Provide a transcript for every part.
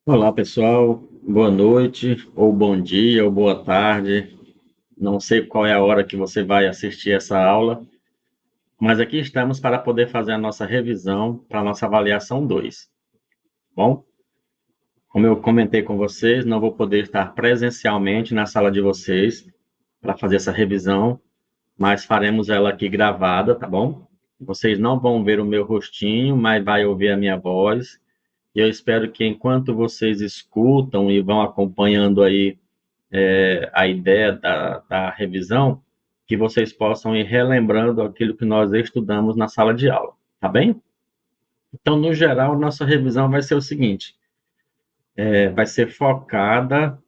Olá, pessoal. Boa noite, ou bom dia, ou boa tarde. Não sei qual é a hora que você vai assistir essa aula, mas aqui estamos para poder fazer a nossa revisão para a nossa avaliação 2. Bom, como eu comentei com vocês, não vou poder estar presencialmente na sala de vocês para fazer essa revisão, mas faremos ela aqui gravada, tá bom? Vocês não vão ver o meu rostinho, mas vai ouvir a minha voz. E eu espero que enquanto vocês escutam e vão acompanhando aí a ideia da revisão, que vocês possam ir relembrando aquilo que nós estudamos na sala de aula, tá bem? Então, no geral, nossa revisão vai ser o seguinte: vai ser focada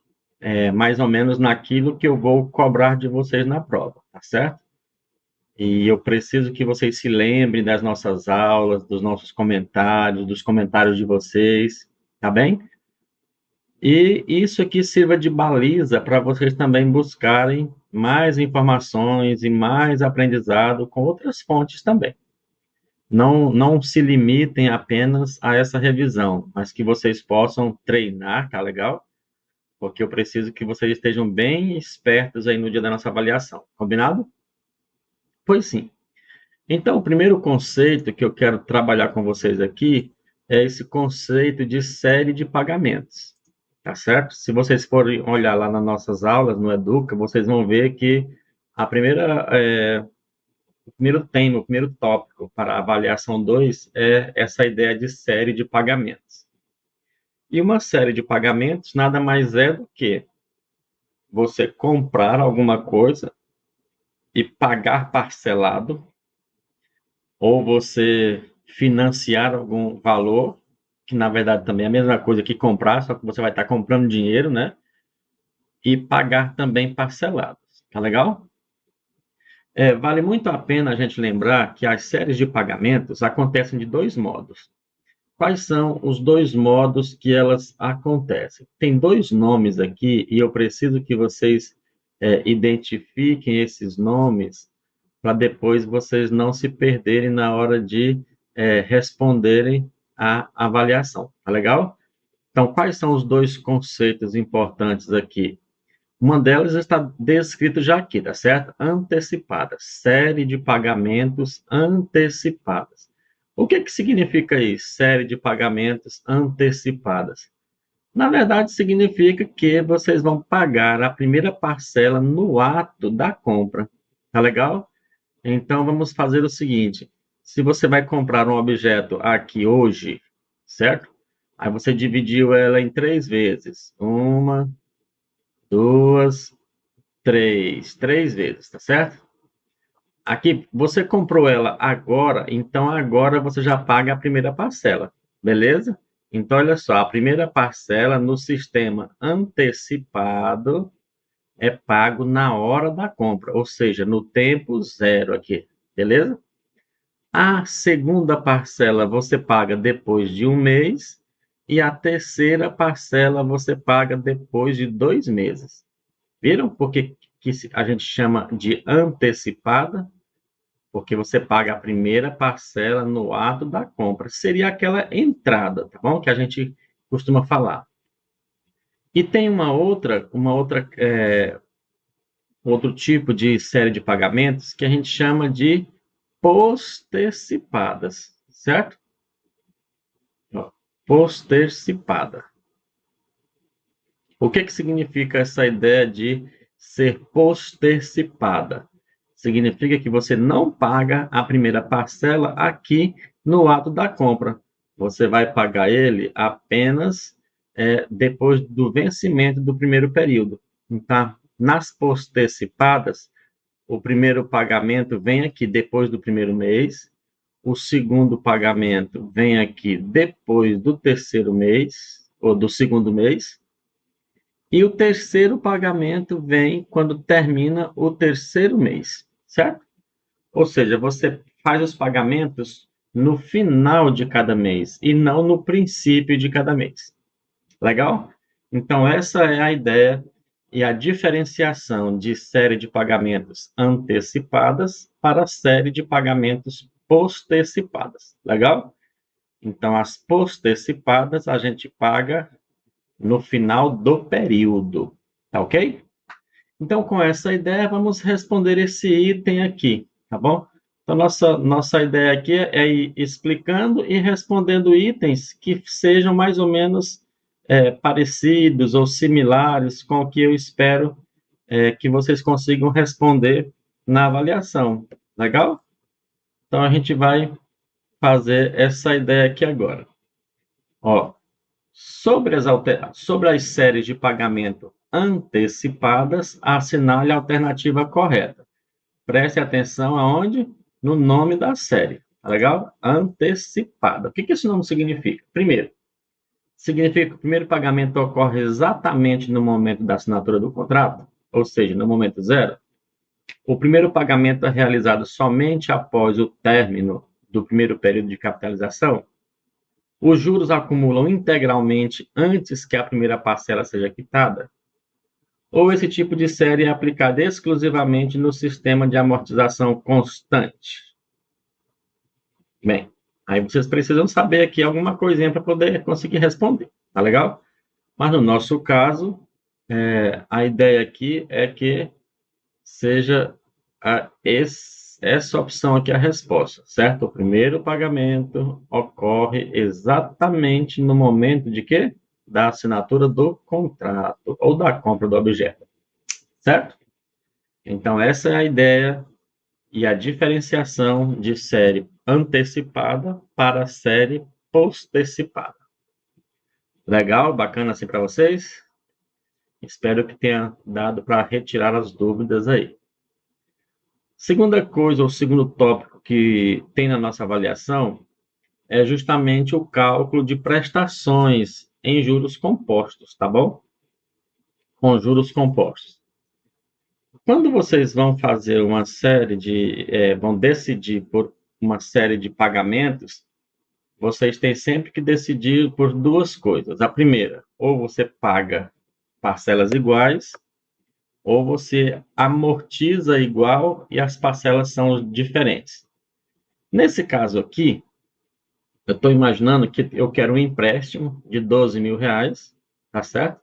mais ou menos naquilo que eu vou cobrar de vocês na prova, tá certo? E eu preciso que vocês se lembrem das nossas aulas, dos nossos comentários, dos comentários de vocês, tá bem? E isso aqui sirva de baliza para vocês também buscarem mais informações e mais aprendizado com outras fontes também. Não se limitem apenas a essa revisão, mas que vocês possam treinar, tá legal? Porque eu preciso que vocês estejam bem espertos aí no dia da nossa avaliação. Combinado? Pois sim. Então, o primeiro conceito que eu quero trabalhar com vocês aqui é esse conceito de série de pagamentos, tá certo? Se vocês forem olhar lá nas nossas aulas, no Educa, vocês vão ver que o primeiro tema, o primeiro tópico para a avaliação 2 é essa ideia de série de pagamentos. E uma série de pagamentos nada mais é do que você comprar alguma coisa e pagar parcelado, ou você financiar algum valor, que na verdade também é a mesma coisa que comprar, só que você vai estar comprando dinheiro, né? E pagar também parcelado. Tá legal? Vale muito a pena a gente lembrar que as séries de pagamentos acontecem de dois modos. Quais são os dois modos que elas acontecem? Tem dois nomes aqui e eu preciso que vocês identifiquem esses nomes para depois vocês não se perderem na hora de responderem à avaliação. Tá legal? Então, quais são os dois conceitos importantes aqui? Uma delas está descrita já aqui, tá certo? Antecipada, série de pagamentos antecipadas. O que que significa isso? Série de pagamentos antecipadas. Na verdade, significa que vocês vão pagar a primeira parcela no ato da compra. Tá legal? Então, vamos fazer o seguinte: se você vai comprar um objeto aqui hoje, certo? Aí você dividiu ela em três vezes. Uma, duas, três vezes, tá certo? Aqui, você comprou ela agora, então agora você já paga a primeira parcela, beleza? Então, olha só, a primeira parcela no sistema antecipado é pago na hora da compra, ou seja, no tempo zero aqui, beleza? A segunda parcela você paga depois de um mês e a terceira parcela você paga depois de 2 meses. Viram por que a gente chama de antecipada? Porque você paga a primeira parcela no ato da compra. Seria aquela entrada, tá bom? Que a gente costuma falar. E tem outro tipo de série de pagamentos que a gente chama de postecipadas, certo? Postecipada. O que que significa essa ideia de ser postecipada? Significa que você não paga a primeira parcela aqui no ato da compra. Você vai pagar ele apenas depois do vencimento do primeiro período. Então, nas postecipadas, o primeiro pagamento vem aqui depois do primeiro mês, o segundo pagamento vem aqui depois do terceiro mês, ou do segundo mês, e o terceiro pagamento vem quando termina o terceiro mês, certo? Ou seja, você faz os pagamentos no final de cada mês e não no princípio de cada mês. Legal? Então, essa é a ideia e a diferenciação de série de pagamentos antecipadas para série de pagamentos postecipadas. Legal? Então, as postecipadas a gente paga no final do período, tá ok? Então, com essa ideia, vamos responder esse item aqui, tá bom? Então, nossa ideia aqui é ir explicando e respondendo itens que sejam mais ou menos parecidos ou similares com o que eu espero que vocês consigam responder na avaliação. Legal? Então, a gente vai fazer essa ideia aqui agora. Ó, sobre as séries de pagamento antecipadas, assinale a alternativa correta. Preste atenção aonde? No nome da série. Tá legal? Antecipada. O que esse nome significa? Primeiro, significa que o primeiro pagamento ocorre exatamente no momento da assinatura do contrato, ou seja, no momento zero. O primeiro pagamento é realizado somente após o término do primeiro período de capitalização. Os juros acumulam integralmente antes que a primeira parcela seja quitada. Ou esse tipo de série é aplicado exclusivamente no sistema de amortização constante? Bem, aí vocês precisam saber aqui alguma coisinha para poder conseguir responder, tá legal? Mas no nosso caso, a ideia aqui é que seja essa opção aqui a resposta, certo? O primeiro pagamento ocorre exatamente no momento de quê? Da assinatura do contrato ou da compra do objeto, certo? Então, essa é a ideia e a diferenciação de série antecipada para série postecipada. Legal? Bacana assim para vocês? Espero que tenha dado para retirar as dúvidas aí. Segunda coisa, ou segundo tópico que tem na nossa avaliação é justamente o cálculo de prestações em juros compostos, tá bom? Com juros compostos. Quando vocês vão fazer uma série vão decidir por uma série de pagamentos, vocês têm sempre que decidir por duas coisas. A primeira, ou você paga parcelas iguais, ou você amortiza igual e as parcelas são diferentes. Nesse caso aqui, eu estou imaginando que eu quero um empréstimo de 12 mil reais, tá certo?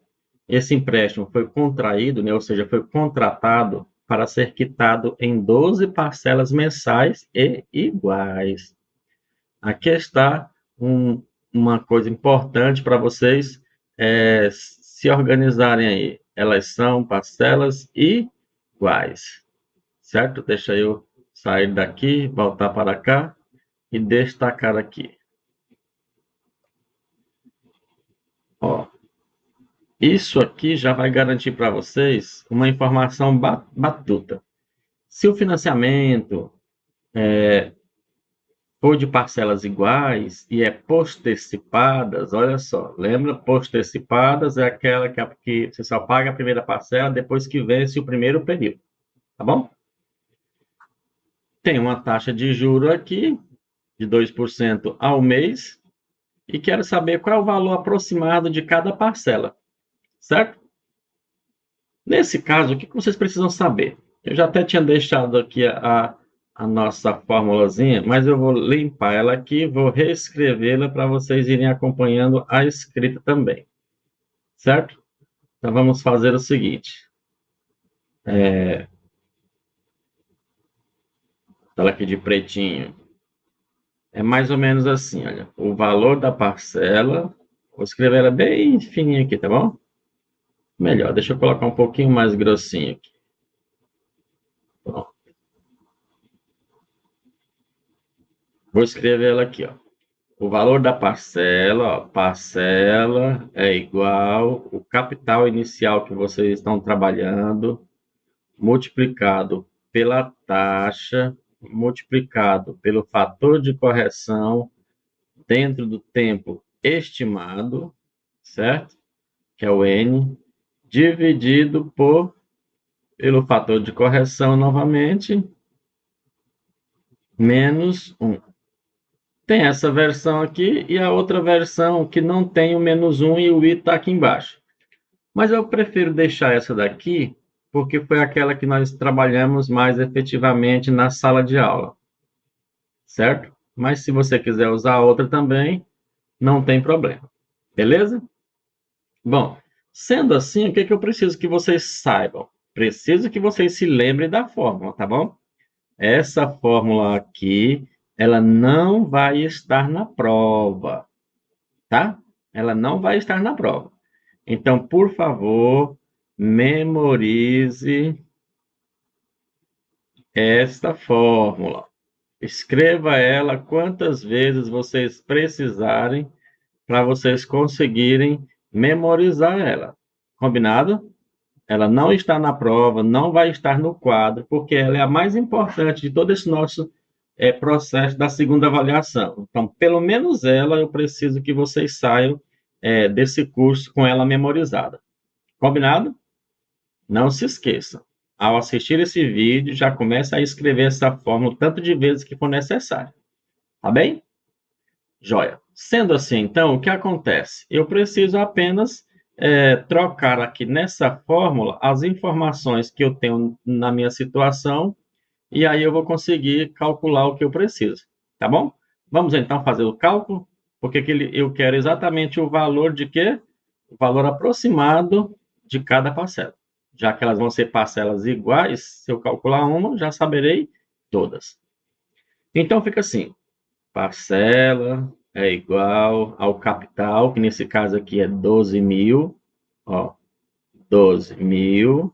Esse empréstimo foi contraído, né, ou seja, foi contratado para ser quitado em 12 parcelas mensais e iguais. Aqui está uma coisa importante para vocês se organizarem aí. Elas são parcelas iguais, certo? Deixa eu sair daqui, voltar para cá e destacar aqui. Ó, isso aqui já vai garantir para vocês uma informação batuta. Se o financiamento for de parcelas iguais e é postecipadas, olha só, lembra? Postecipadas é aquela que você só paga a primeira parcela depois que vence o primeiro período, tá bom? Tem uma taxa de juro aqui de 2% ao mês e quero saber qual é o valor aproximado de cada parcela, certo? Nesse caso, o que vocês precisam saber? Eu já até tinha deixado aqui a nossa formulazinha, mas eu vou limpar ela aqui, vou reescrevê-la para vocês irem acompanhando a escrita também, certo? Então, vamos fazer o seguinte. Ela aqui de pretinho. É mais ou menos assim, olha. O valor da parcela, vou escrever ela bem fininha aqui, tá bom? Melhor, deixa eu colocar um pouquinho mais grossinho aqui. Pronto. Vou escrever ela aqui, ó. O valor da parcela, ó, parcela é igual o capital inicial que vocês estão trabalhando, multiplicado pela taxa, multiplicado pelo fator de correção dentro do tempo estimado, certo? Que é o N, dividido pelo fator de correção novamente, menos 1. Tem essa versão aqui e a outra versão que não tem o menos 1 e o i está aqui embaixo. Mas eu prefiro deixar essa daqui porque foi aquela que nós trabalhamos mais efetivamente na sala de aula, certo? Mas se você quiser usar a outra também, não tem problema, beleza? Bom, sendo assim, o que que eu preciso que vocês saibam? Preciso que vocês se lembrem da fórmula, tá bom? Essa fórmula aqui, ela não vai estar na prova, tá? Ela não vai estar na prova. Então, por favor, memorize esta fórmula. Escreva ela quantas vezes vocês precisarem para vocês conseguirem memorizar ela. Combinado? Ela não está na prova, não vai estar no quadro, porque ela é a mais importante de todo esse nosso processo da segunda avaliação. Então, pelo menos ela, eu preciso que vocês saiam desse curso com ela memorizada. Combinado? Não se esqueça. Ao assistir esse vídeo, já começa a escrever essa fórmula o tanto de vezes que for necessário. Tá bem? Joia. Sendo assim, então, o que acontece? Eu preciso apenas trocar aqui nessa fórmula as informações que eu tenho na minha situação e aí eu vou conseguir calcular o que eu preciso. Tá bom? Vamos então fazer o cálculo, porque eu quero exatamente o valor de quê? O valor aproximado de cada parcela. Já que elas vão ser parcelas iguais, se eu calcular uma, já saberei todas. Então fica assim: parcela é igual ao capital, que nesse caso aqui é 12.000, ó, 12.000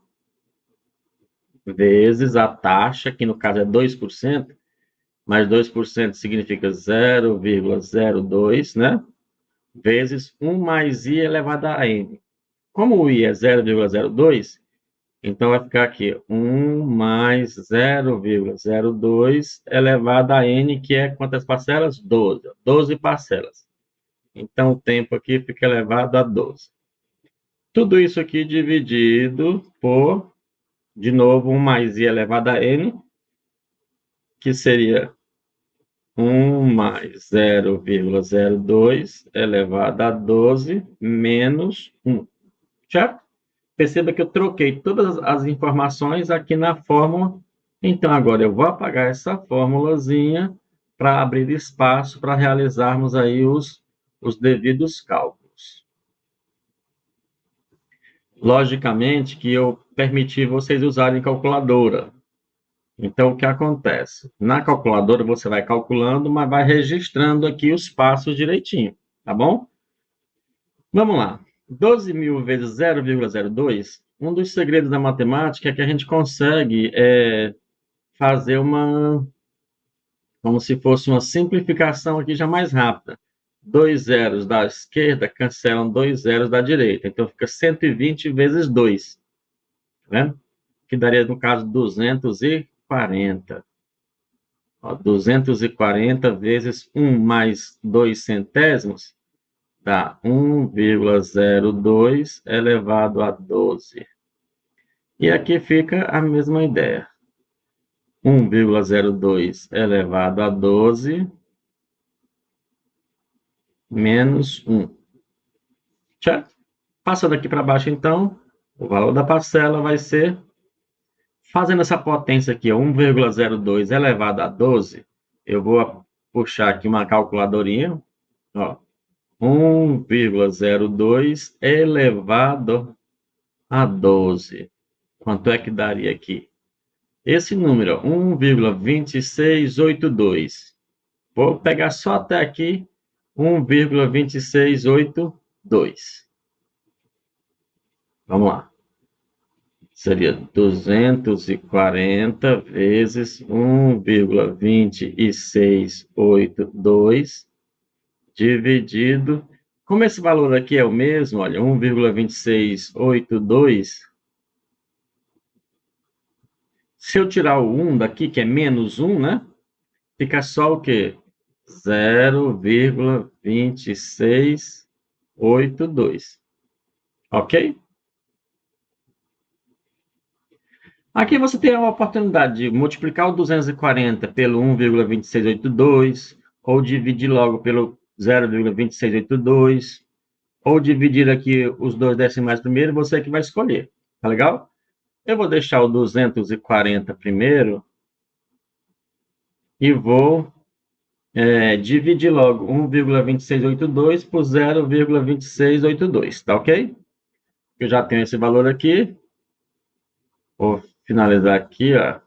vezes a taxa, que no caso é 2%, mas 2% significa 0,02, né? Vezes 1 mais i elevado a n. Como o i é 0,02, então vai ficar aqui 1 mais 0,02 elevado a n, que é quantas parcelas? 12. 12 parcelas. Então, o tempo aqui fica elevado a 12. Tudo isso aqui dividido por, de novo, 1 mais i elevado a n, que seria 1 mais 0,02 elevado a 12 menos 1. Já perceba que eu troquei todas as informações aqui na fórmula. Então, agora eu vou apagar essa fórmulazinha para abrir espaço para realizarmos aí os devidos cálculos. Logicamente que eu permiti vocês usarem calculadora. Então, o que acontece? Na calculadora, você vai calculando, mas vai registrando aqui os passos direitinho, tá bom? Vamos lá. 12.000 vezes 0,02, um dos segredos da matemática é que a gente consegue fazer como se fosse uma simplificação aqui já mais rápida. 2 zeros da esquerda cancelam 2 zeros da direita, então fica 120 vezes 2, tá vendo? Que daria, no caso, 240. Ó, 240 vezes 1 mais 2 centésimos dá 1,02 elevado a 12. E aqui fica a mesma ideia. 1,02 elevado a 12 menos 1. Certo? Passando aqui para baixo, então, o valor da parcela vai ser, fazendo essa potência aqui, 1,02 elevado a 12, eu vou puxar aqui uma calculadorinha, ó, 1,02 elevado a 12. Quanto é que daria aqui? Esse número, 1,2682. Vou pegar só até aqui, 1,2682. Vamos lá. Seria 240 vezes 1,2682 dividido. Como esse valor aqui é o mesmo, olha, 1,2682. Se eu tirar o 1 daqui, que é menos 1, né? Fica só o quê? 0,2682. Ok? Aqui você tem a oportunidade de multiplicar o 240 pelo 1,2682, ou dividir logo pelo 0,2682, ou dividir aqui os dois decimais primeiro, você que vai escolher. Tá legal? Eu vou deixar o 240 primeiro e vou dividir logo 1,2682 por 0,2682, tá ok? Eu já tenho esse valor aqui. Vou finalizar aqui, ó.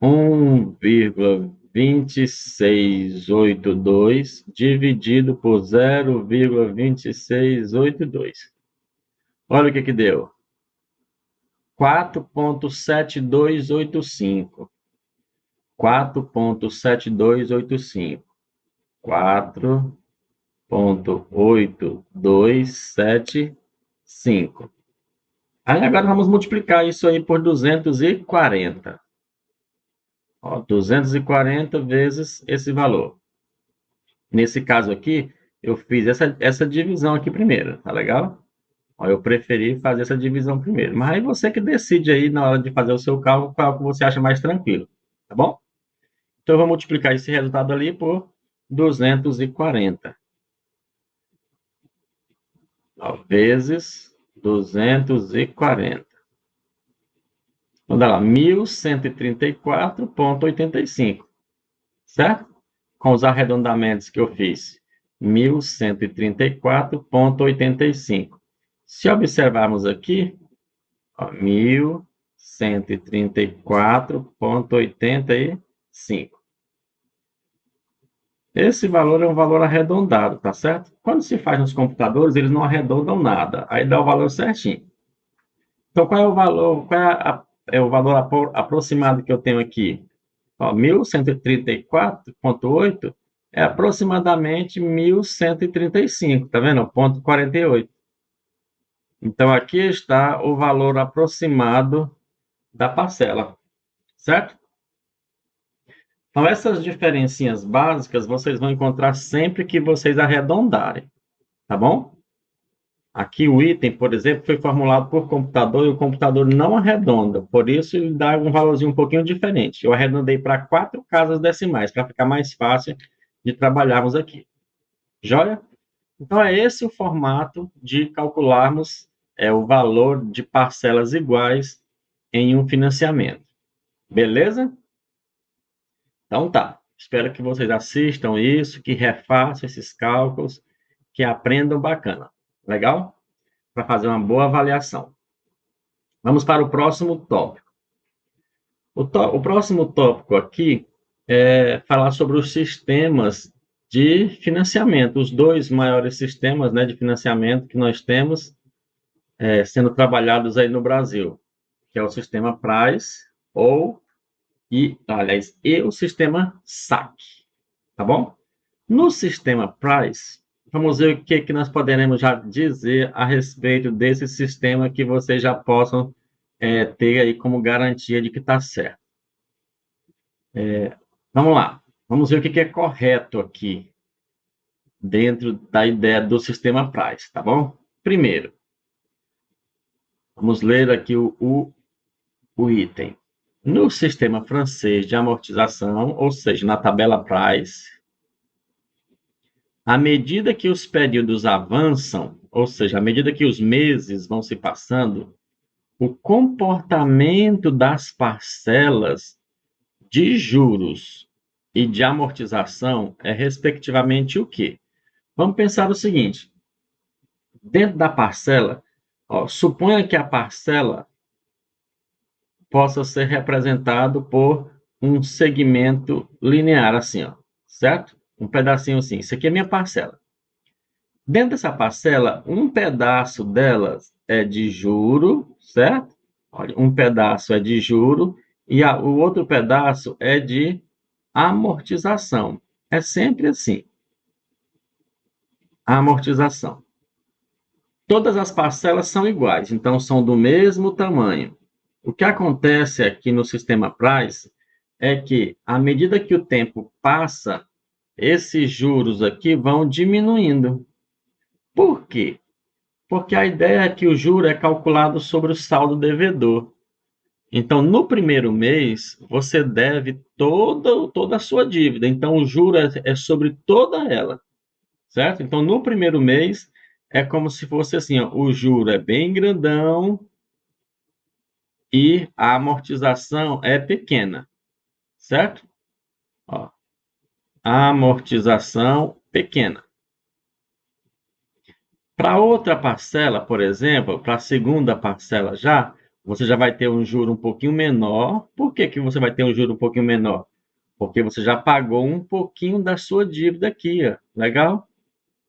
1,2682 dividido por 0,2682. Olha o que deu. 4,7285. 4,7285. 4,8275. Aí agora vamos multiplicar isso aí por 240. Ó, 240 vezes esse valor. Nesse caso aqui, eu fiz essa divisão aqui primeiro, tá legal? Ó, eu preferi fazer essa divisão primeiro. Mas aí você que decide aí na hora de fazer o seu cálculo, qual que você acha mais tranquilo, tá bom? Então eu vou multiplicar esse resultado ali por 240. Ó, vezes 240. Então dá lá 1.134,85. Certo? Com os arredondamentos que eu fiz. 1.134,85. Se observarmos aqui, 1.134,85. Esse valor é um valor arredondado, tá certo? Quando se faz nos computadores, eles não arredondam nada. Aí dá o valor certinho. Então, qual é o valor, o valor aproximado que eu tenho aqui? 1.134,8 é aproximadamente 1.135, tá vendo? Ponto 48. Então, aqui está o valor aproximado da parcela, certo? Então, essas diferencinhas básicas vocês vão encontrar sempre que vocês arredondarem, tá bom? Aqui o item, por exemplo, foi formulado por computador e o computador não arredonda, por isso ele dá um valorzinho um pouquinho diferente. Eu arredondei para 4 casas decimais, para ficar mais fácil de trabalharmos aqui. Joia? Então, é esse o formato de calcularmos o valor de parcelas iguais em um financiamento. Beleza? Então tá. Espero que vocês assistam isso, que refaçam esses cálculos, que aprendam bacana. Legal? Para fazer uma boa avaliação. Vamos para o próximo tópico. O próximo tópico aqui é falar sobre os sistemas de financiamento, os dois maiores sistemas, né, de financiamento que nós temos sendo trabalhados aí no Brasil, que é o sistema PRAS e o sistema SAC, tá bom? No sistema PRAS, vamos ver o que nós poderemos já dizer a respeito desse sistema que vocês já possam ter aí como garantia de que está certo. Vamos lá, vamos ver o que é correto aqui dentro da ideia do sistema PRAS, tá bom? Primeiro, vamos ler aqui o item. No sistema francês de amortização, ou seja, na tabela PRAS, à medida que os períodos avançam, ou seja, à medida que os meses vão se passando, o comportamento das parcelas de juros e de amortização é, respectivamente, o quê? Vamos pensar o seguinte: dentro da parcela, suponha que a parcela possa ser representado por um segmento linear, assim, certo? Um pedacinho assim. Isso aqui é minha parcela. Dentro dessa parcela, um pedaço delas é de juro, certo? Olha, um pedaço é de juro e o outro pedaço é de amortização. É sempre assim. A amortização. Todas as parcelas são iguais, então são do mesmo tamanho. O que acontece aqui no sistema PRAS é que, à medida que o tempo passa, esses juros aqui vão diminuindo. Por quê? Porque a ideia é que o juro é calculado sobre o saldo devedor. Então, no primeiro mês, você deve toda a sua dívida. Então, o juro é sobre toda ela, certo? Então, no primeiro mês, é como se fosse assim, o juro é bem grandão e a amortização é pequena, certo? Ó, a amortização pequena. Para outra parcela, por exemplo, para a segunda parcela já, você já vai ter um juro um pouquinho menor. Por que que você vai ter um juro um pouquinho menor? Porque você já pagou um pouquinho da sua dívida aqui, ó. Legal?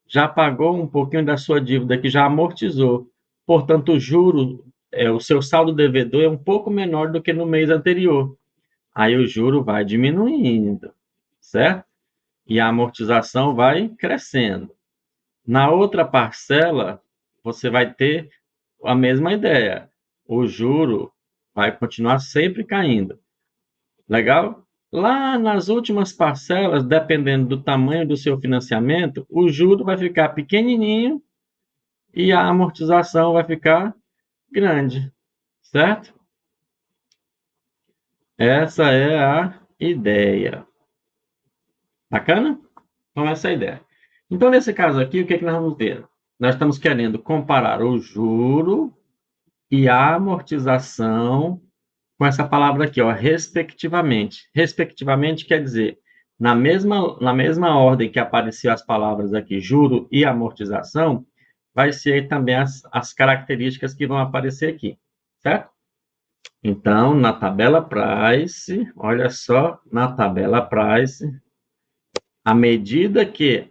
Já pagou um pouquinho da sua dívida aqui, já amortizou. Portanto, o juro, o seu saldo devedor é um pouco menor do que no mês anterior. Aí o juro vai diminuindo, certo? E a amortização vai crescendo. Na outra parcela, você vai ter a mesma ideia. O juro vai continuar sempre caindo. Legal? Lá nas últimas parcelas, dependendo do tamanho do seu financiamento, o juro vai ficar pequenininho e a amortização vai ficar grande, certo? Essa é a ideia. Bacana? Então, essa é a ideia. Então, nesse caso aqui, o que é que nós vamos ver? Nós estamos querendo comparar o juro e a amortização com essa palavra aqui, ó, respectivamente. Respectivamente quer dizer, na mesma ordem que apareciam as palavras aqui, juro e amortização, vai ser também as características que vão aparecer aqui, certo? Então, na tabela Price, olha só, na tabela Price, à medida que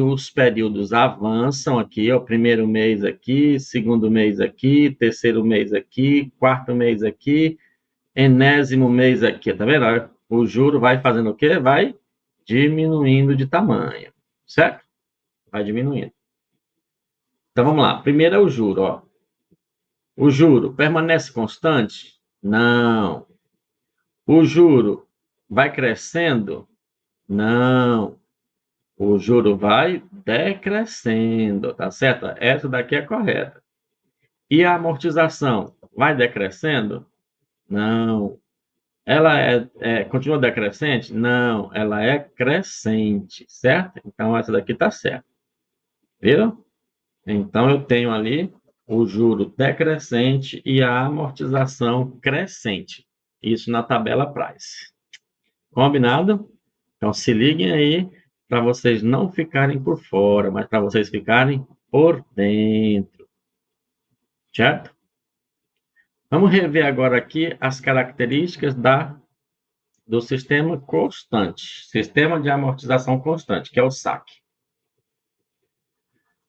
os períodos avançam aqui, ó, primeiro mês aqui, segundo mês aqui, terceiro mês aqui, quarto mês aqui, enésimo mês aqui, tá vendo? O juro vai fazendo o quê? Vai diminuindo de tamanho, certo? Vai diminuindo. Então, vamos lá. Primeiro é o juro, ó. O juro permanece constante? Não. O juro vai crescendo? Não. O juro vai decrescendo, tá certo? Essa daqui é correta. E a amortização vai decrescendo? Não. Ela continua decrescente? Não, ela é crescente, certo? Então, essa daqui está certa. Viram? Então, eu tenho ali o juro decrescente e a amortização crescente. Isso na tabela Price. Combinado? Então, se liguem aí para vocês não ficarem por fora, mas para vocês ficarem por dentro. Certo? Vamos rever agora aqui as características do sistema constante, sistema de amortização constante, que é o SAC.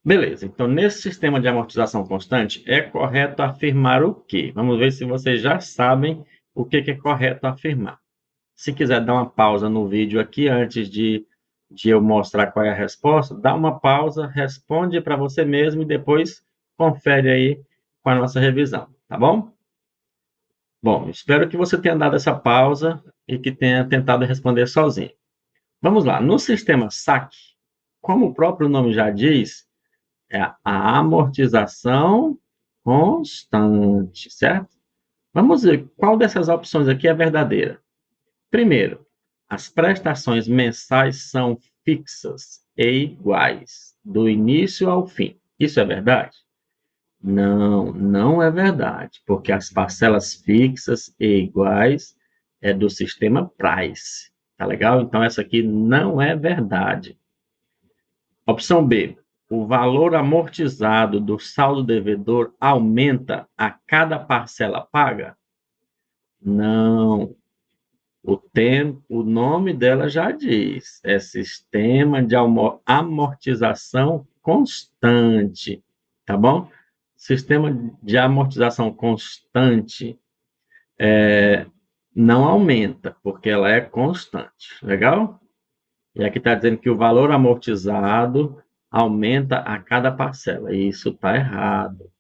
Beleza, então nesse sistema de amortização constante é correto afirmar o quê? Vamos ver se vocês já sabem o que é correto afirmar. Se quiser dar uma pausa no vídeo aqui antes de eu mostrar qual é a resposta, dá uma pausa, responde para você mesmo e depois confere aí com a nossa revisão, tá bom? Bom, espero que você tenha dado essa pausa e que tenha tentado responder sozinho. Vamos lá, no sistema SAC, como o próprio nome já diz, é a amortização constante, certo? Vamos ver qual dessas opções aqui é verdadeira. Primeiro, as prestações mensais são fixas e iguais, do início ao fim. Isso é verdade? Não, não é verdade, porque as parcelas fixas e iguais é do sistema Price. Tá legal? Então, essa aqui não é verdade. Opção B. O valor amortizado do saldo devedor aumenta a cada parcela paga? Não. O nome dela já diz. É sistema de amortização constante. Tá bom? Sistema de amortização constante não aumenta, porque ela é constante. Legal? E aqui está dizendo que o valor amortizado aumenta a cada parcela. E isso está errado.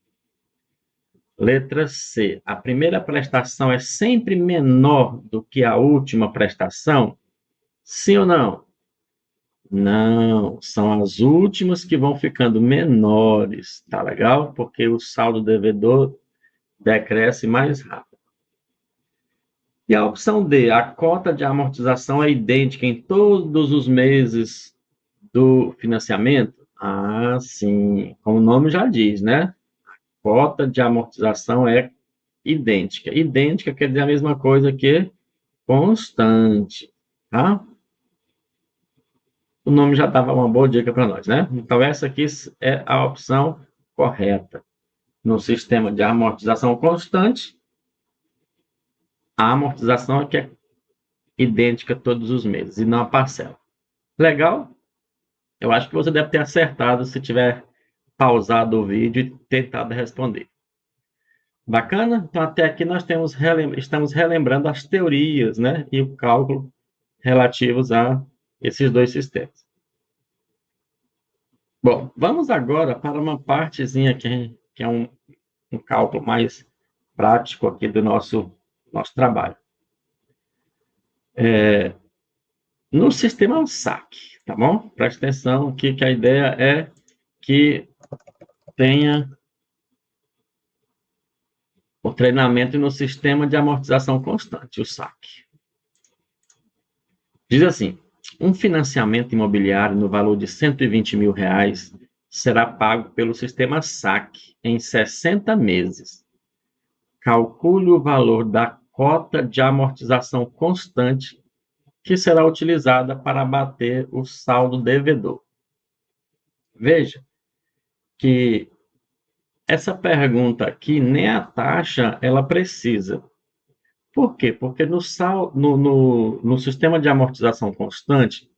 Letra C. A primeira prestação é sempre menor do que a última prestação? Sim ou não? Não, são as últimas que vão ficando menores, tá legal? Porque o saldo devedor decresce mais rápido. E a opção D, a cota de amortização é idêntica em todos os meses do financiamento? Ah, sim, como o nome já diz, né? Cota de amortização é idêntica. Idêntica quer dizer a mesma coisa que constante, tá? o nome já dava uma boa dica para nós, né? Então, essa aqui é a opção correta. No sistema de amortização constante, a amortização é que é idêntica todos os meses, e não a parcela. Legal? Eu acho que você deve ter acertado se tiver pausado o vídeo e tentado responder. Bacana? Então, até aqui nós estamos relembrando as teorias, né? E o cálculo relativos a esses dois sistemas. Bom, vamos agora para uma partezinha que é um cálculo mais prático aqui do nosso trabalho. No sistema SAC, tá bom? Preste atenção aqui que a ideia é que tenha o treinamento no sistema de amortização constante, o SAC. Diz assim, um financiamento imobiliário no valor de R$120 mil será pago pelo sistema SAC em 60 meses. Calcule o valor da cota de amortização constante que será utilizada para abater o saldo devedor. Veja que essa pergunta aqui, nem a taxa ela precisa. Por quê? Porque no sistema de amortização constante,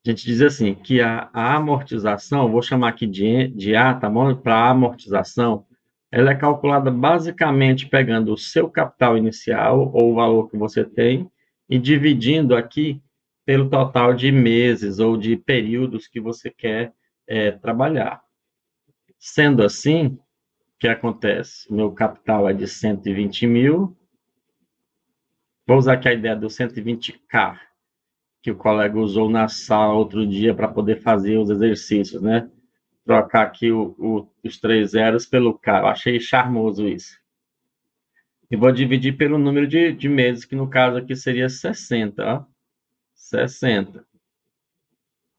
a gente diz assim, que a amortização, vou chamar aqui de A, tá bom? Para amortização, ela é calculada basicamente pegando o seu capital inicial, ou o valor que você tem, e dividindo aqui pelo total de meses ou de períodos que você quer trabalhar. Sendo assim, o que acontece? Meu capital é de 120 mil, vou usar aqui a ideia do 120K, que o colega usou na sala outro dia para poder fazer os exercícios, né? Trocar aqui os 3 zeros pelo K. Eu achei charmoso isso. E vou dividir pelo número de meses, que no caso aqui seria 60. Ó. 60.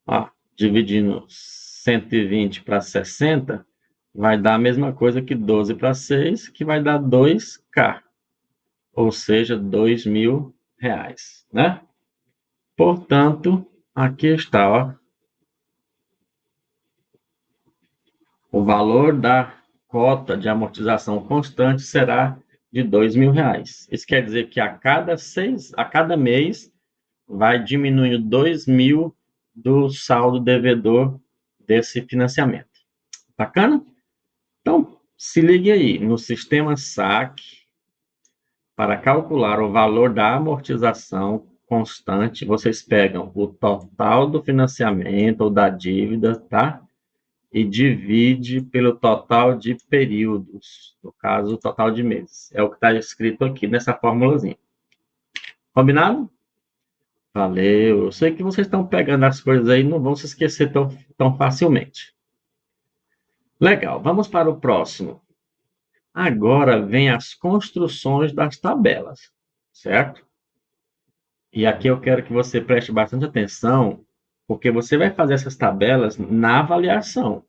Ó, dividindo 120 para 60, vai dar a mesma coisa que 12 para 6, que vai dar 2K. Ou seja, R$2.000, né? Portanto, aqui está, ó, o valor da cota de amortização constante será de R$2.000. Isso quer dizer que a cada mês vai diminuindo 2.000 do saldo devedor desse financiamento. Bacana? Então, se ligue aí, no sistema SAC, para calcular o valor da amortização constante, vocês pegam o total do financiamento ou da dívida, tá? E divide pelo total de períodos, no caso, o total de meses. É o que está escrito aqui nessa formulazinha. Combinado? Valeu. Eu sei que vocês estão pegando as coisas aí, não vão se esquecer tão facilmente. Legal, vamos para o próximo. Agora vem as construções das tabelas, certo? E aqui eu quero que você preste bastante atenção, porque você vai fazer essas tabelas na avaliação.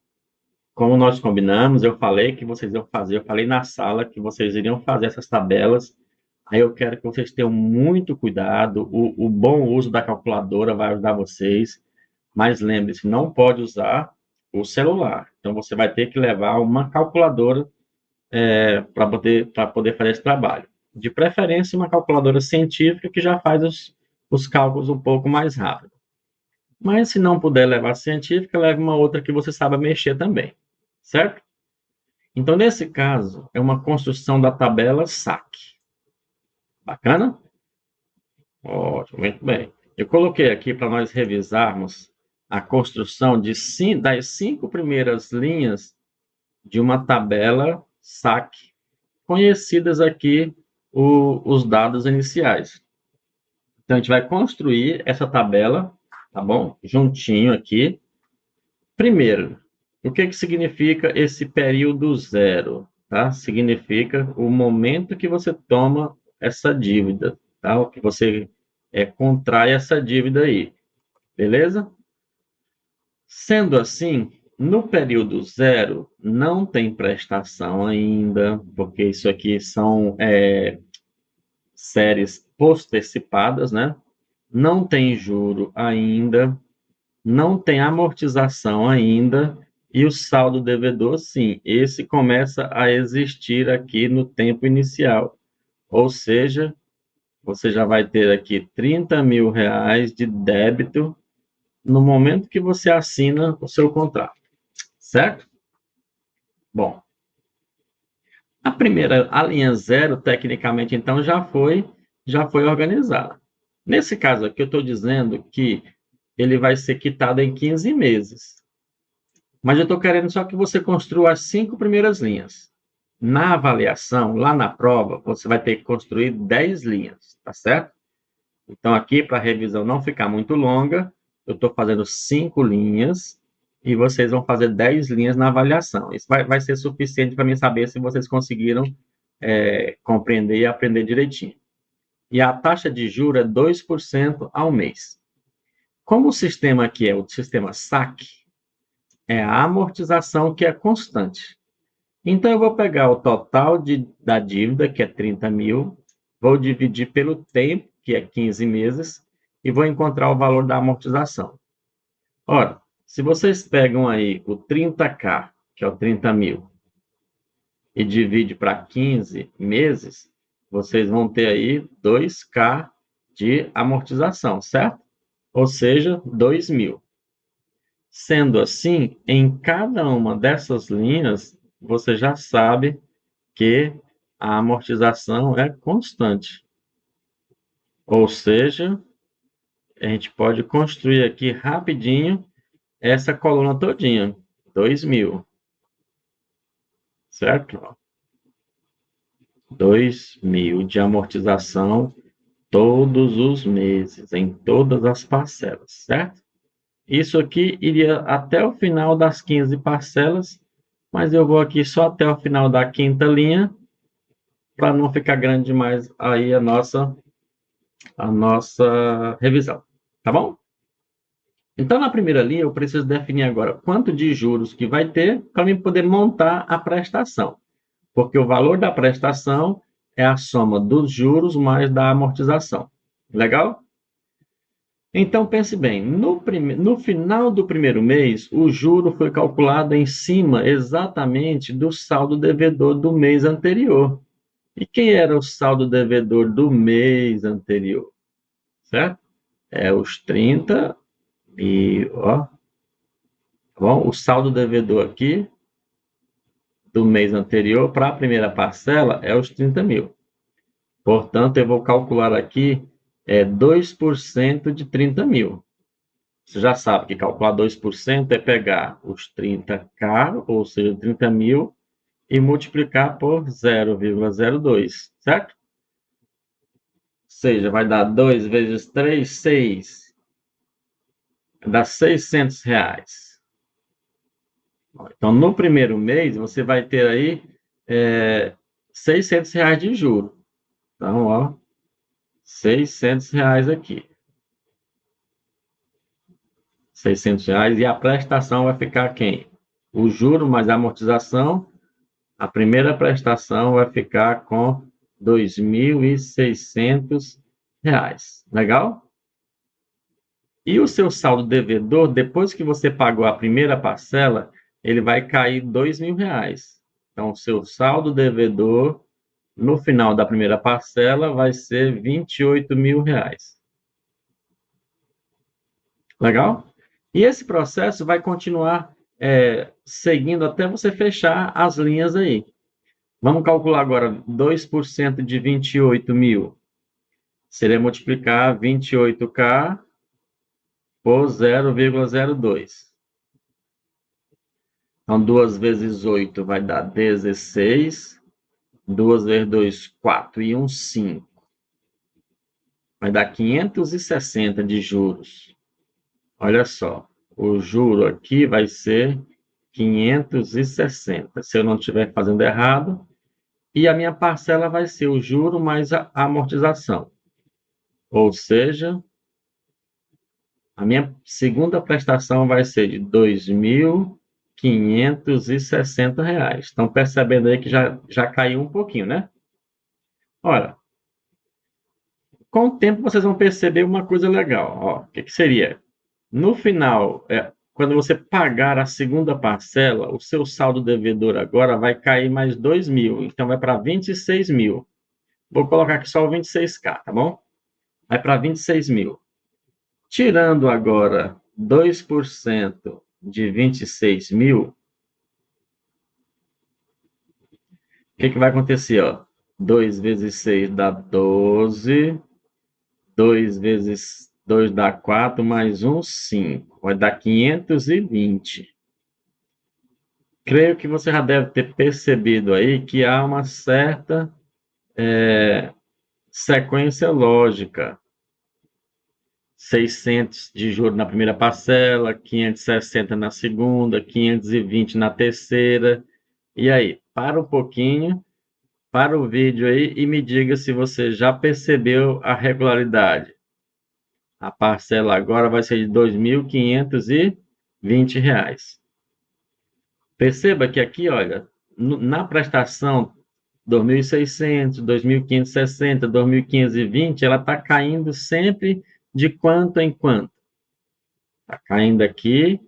Como nós combinamos, eu falei que vocês iam fazer, eu falei na sala que vocês iriam fazer essas tabelas. Aí eu quero que vocês tenham muito cuidado, o bom uso da calculadora vai ajudar vocês, mas lembre-se, não pode usar o celular. Então você vai ter que levar uma calculadora para poder fazer esse trabalho. De preferência, uma calculadora científica que já faz os cálculos um pouco mais rápido. Mas se não puder levar científica, leve uma outra que você saiba mexer também, certo? Então, nesse caso, é uma construção da tabela SAC. Bacana? Ótimo, muito bem. Eu coloquei aqui para nós revisarmos a construção das 5 primeiras linhas de uma tabela SAC, conhecidas aqui os dados iniciais. Então, a gente vai construir essa tabela, tá bom? Juntinho aqui. Primeiro, o que significa esse período zero? Tá? Significa o momento que você toma essa dívida, tá? O que você contrai essa dívida aí, beleza? Sendo assim, no período zero, não tem prestação ainda, porque isso aqui são séries post-antecipadas, né? Não tem juro ainda, não tem amortização ainda, e o saldo devedor, sim, esse começa a existir aqui no tempo inicial. Ou seja, você já vai ter aqui R$ 30.000 de débito no momento que você assina o seu contrato, certo? Bom, a linha zero, tecnicamente, então, já foi organizada. Nesse caso aqui, eu estou dizendo que ele vai ser quitado em 15 meses. Mas eu estou querendo só que você construa as 5 primeiras linhas. Na avaliação, lá na prova, você vai ter que construir 10 linhas, tá certo? Então, aqui, para a revisão não ficar muito longa, eu estou fazendo 5 linhas e vocês vão fazer 10 linhas na avaliação. Isso vai ser suficiente para mim saber se vocês conseguiram compreender e aprender direitinho. E a taxa de juros é 2% ao mês. Como o sistema aqui é o sistema SAC, é a amortização que é constante. Então, eu vou pegar o total da dívida, que é 30 mil, vou dividir pelo tempo, que é 15 meses, e vou encontrar o valor da amortização. Ora, se vocês pegam aí o 30K, que é o 30 mil, e divide para 15 meses, vocês vão ter aí 2K de amortização, certo? Ou seja, 2 mil. Sendo assim, em cada uma dessas linhas, você já sabe que a amortização é constante. Ou seja, a gente pode construir aqui rapidinho essa coluna todinha, 2 mil, certo? 2 mil de amortização todos os meses, em todas as parcelas, certo? Isso aqui iria até o final das 15 parcelas, mas eu vou aqui só até o final da quinta linha, para não ficar grande demais aí a nossa revisão, tá bom? Então, na primeira linha, eu preciso definir agora quanto de juros que vai ter para mim poder montar a prestação, porque o valor da prestação é a soma dos juros mais da amortização. Legal? Então, pense bem, no final do primeiro mês, o juro foi calculado em cima exatamente do saldo devedor do mês anterior. E quem era o saldo devedor do mês anterior? Certo? É os 30 e, ó, tá bom? O saldo devedor aqui do mês anterior para a primeira parcela é os 30 mil. Portanto, eu vou calcular aqui 2% de 30 mil. Você já sabe que calcular 2% é pegar os 30K, ou seja, 30 mil, e multiplicar por 0,02, certo? Ou seja, vai dar 2 vezes 3, 6. Dá R$ 600. Então, no primeiro mês, você vai ter aí R$ 600 de juro. Então, ó, R$ 600 aqui. R$ 600 e a prestação vai ficar quem? O juro mais a amortização, a primeira prestação vai ficar com R$ 2.600. Legal? E o seu saldo devedor, depois que você pagou a primeira parcela, ele vai cair R$ 2.000. Então, o seu saldo devedor, no final da primeira parcela, vai ser R$ 28.000. Legal? E esse processo vai continuar seguindo até você fechar as linhas aí. Vamos calcular agora 2% de 28 mil. Seria multiplicar 28K por 0,02. Então, 2 vezes 8 vai dar 16. 2 vezes 2, 4. E 1, 5. Vai dar 560 de juros. Olha só, o juro aqui vai ser 560, se eu não estiver fazendo errado. E a minha parcela vai ser o juro mais a amortização. Ou seja, a minha segunda prestação vai ser de R$ 2.560. Estão percebendo aí que já caiu um pouquinho, né? Olha, com o tempo vocês vão perceber uma coisa legal. Ó, o que seria? No final, quando você pagar a segunda parcela, o seu saldo devedor agora vai cair mais 2 mil. Então, vai para 26 mil. Vou colocar aqui só o 26K, tá bom? Vai para 26 mil. Tirando agora 2% de 26 mil, o que vai acontecer? Ó? 2 vezes 6 dá 12. 2 vezes 2 dá 4, mais 1, 5. Vai dar 520. Creio que você já deve ter percebido aí que há uma certa sequência lógica. 600 de juros na primeira parcela, 560 na segunda, 520 na terceira. E aí, para um pouquinho, para o vídeo aí e me diga se você já percebeu a regularidade. A parcela agora vai ser de R$ 2.520. Perceba que aqui, olha, na prestação 2.600, 2.560, 2.520, ela está caindo sempre de quanto em quanto? Está caindo aqui R$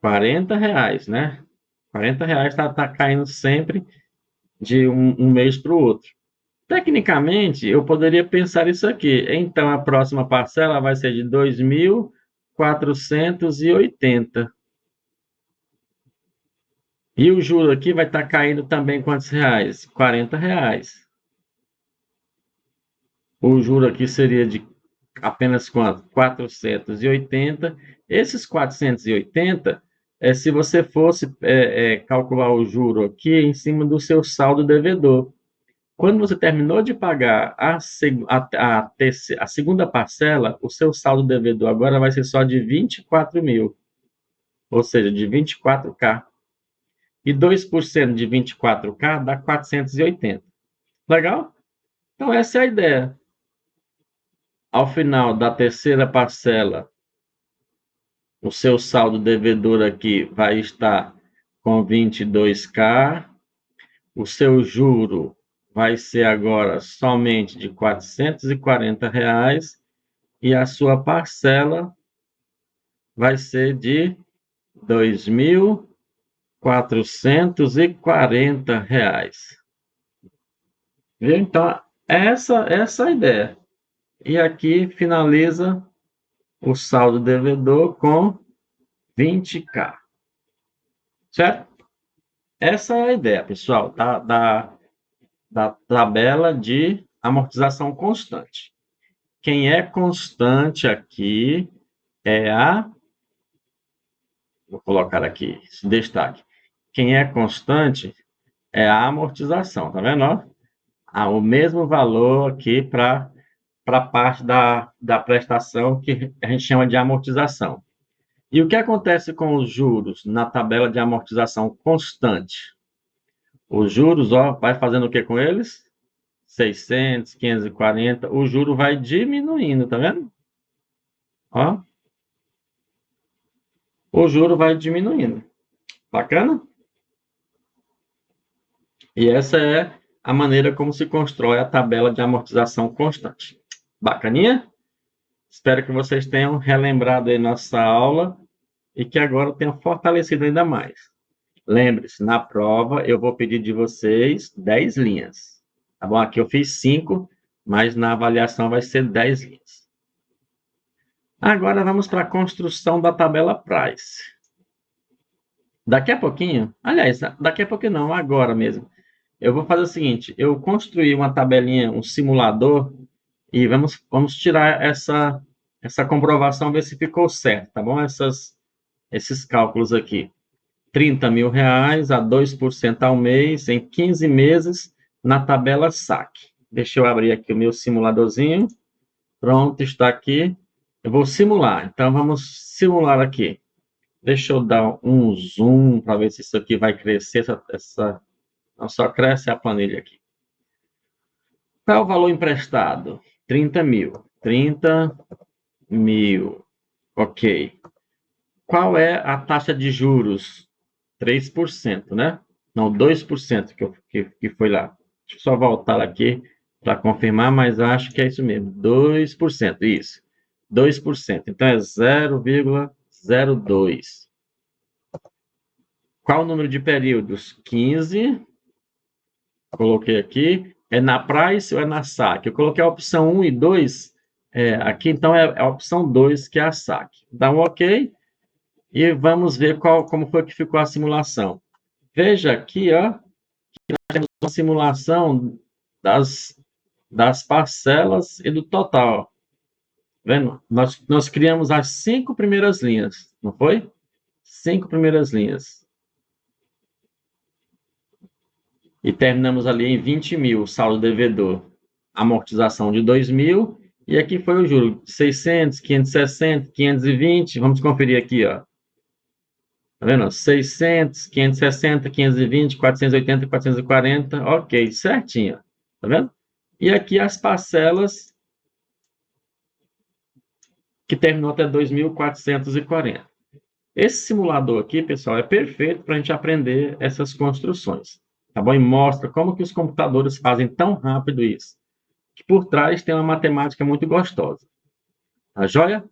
40, né? R$ 40 está caindo sempre de um mês para o outro. Tecnicamente, eu poderia pensar isso aqui. Então, a próxima parcela vai ser de 2.480. E o juro aqui vai estar caindo também quantos reais? R$ 40. O juro aqui seria de apenas quanto? 480. Esses 480 se você fosse calcular o juro aqui em cima do seu saldo devedor. Quando você terminou de pagar a segunda parcela, o seu saldo devedor agora vai ser só de 24 mil, ou seja, de 24K. E 2% de 24K dá 480. Legal? Então, essa é a ideia. Ao final da terceira parcela, o seu saldo devedor aqui vai estar com 22K. O seu juro vai ser agora somente de R$ 440 e a sua parcela vai ser de R$ 2.440. Viu? Então, essa é a ideia. E aqui finaliza o saldo devedor com 20K. Certo? Essa é a ideia, pessoal, da tabela de amortização constante. Quem é constante aqui é a... Vou colocar aqui esse destaque. Quem é constante é a amortização, tá vendo? O mesmo valor aqui para a parte da prestação que a gente chama de amortização. E o que acontece com os juros na tabela de amortização constante? Os juros, vai fazendo o que com eles? 600, 540, o juro vai diminuindo, tá vendo? Ó, o juro vai diminuindo. Bacana? E essa é a maneira como se constrói a tabela de amortização constante. Bacaninha? Espero que vocês tenham relembrado aí nossa aula e que agora tenham fortalecido ainda mais. Lembre-se, na prova eu vou pedir de vocês 10 linhas. Tá bom? Aqui eu fiz 5, mas na avaliação vai ser 10 linhas. Agora vamos para a construção da tabela Price. Daqui a pouquinho, aliás, daqui a pouquinho não, agora mesmo, eu vou fazer o seguinte, eu construí uma tabelinha, um simulador, e vamos tirar essa comprovação, ver se ficou certo, tá bom? Esses cálculos aqui. R$ 30.000 a 2% ao mês, em 15 meses, na tabela SAC. Deixa eu abrir aqui o meu simuladorzinho. Pronto, está aqui. Eu vou simular, então vamos simular aqui. Deixa eu dar um zoom para ver se isso aqui vai crescer. Não, só cresce a planilha aqui. Qual é o valor emprestado? 30 mil. 30 mil. Ok. Qual é a taxa de juros? 3%, né? Não, 2% que foi lá. Deixa eu só voltar aqui para confirmar, mas acho que é isso mesmo. 2%, isso. 2%. Então, é 0,02. Qual o número de períodos? 15. Coloquei aqui. É na price ou é na saque? Eu coloquei a opção 1 e 2 aqui, então é a opção 2, que é a saque. Dá um OK e vamos ver como foi que ficou a simulação. Veja aqui, ó, temos uma simulação das parcelas e do total. Vendo? Nós criamos as 5 primeiras linhas, não foi? 5 primeiras linhas. E terminamos ali em 20 mil, saldo devedor. Amortização de 2 mil. E aqui foi o juro, 600, 560, 520. Vamos conferir aqui, ó. Tá vendo? 600, 560, 520, 480, 440. Ok, certinho. Tá vendo? E aqui as parcelas que terminou até 2.440. Esse simulador aqui, pessoal, é perfeito para a gente aprender essas construções. Tá bom? E mostra como que os computadores fazem tão rápido isso. Que por trás tem uma matemática muito gostosa. Tá joia?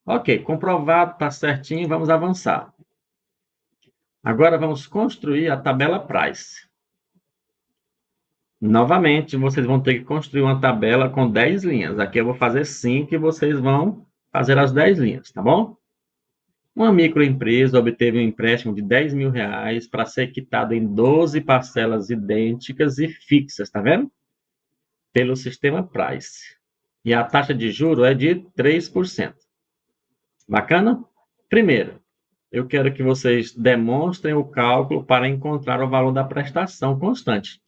Ok, comprovado, tá certinho, vamos avançar. Agora vamos construir a tabela price. Novamente, vocês vão ter que construir uma tabela com 10 linhas. Aqui eu vou fazer 5 e vocês vão fazer as 10 linhas, tá bom? Uma microempresa obteve um empréstimo de R$ 10.000 para ser quitado em 12 parcelas idênticas e fixas, tá vendo? Pelo sistema Price. E a taxa de juro é de 3%. Bacana? Primeiro, eu quero que vocês demonstrem o cálculo para encontrar o valor da prestação constante.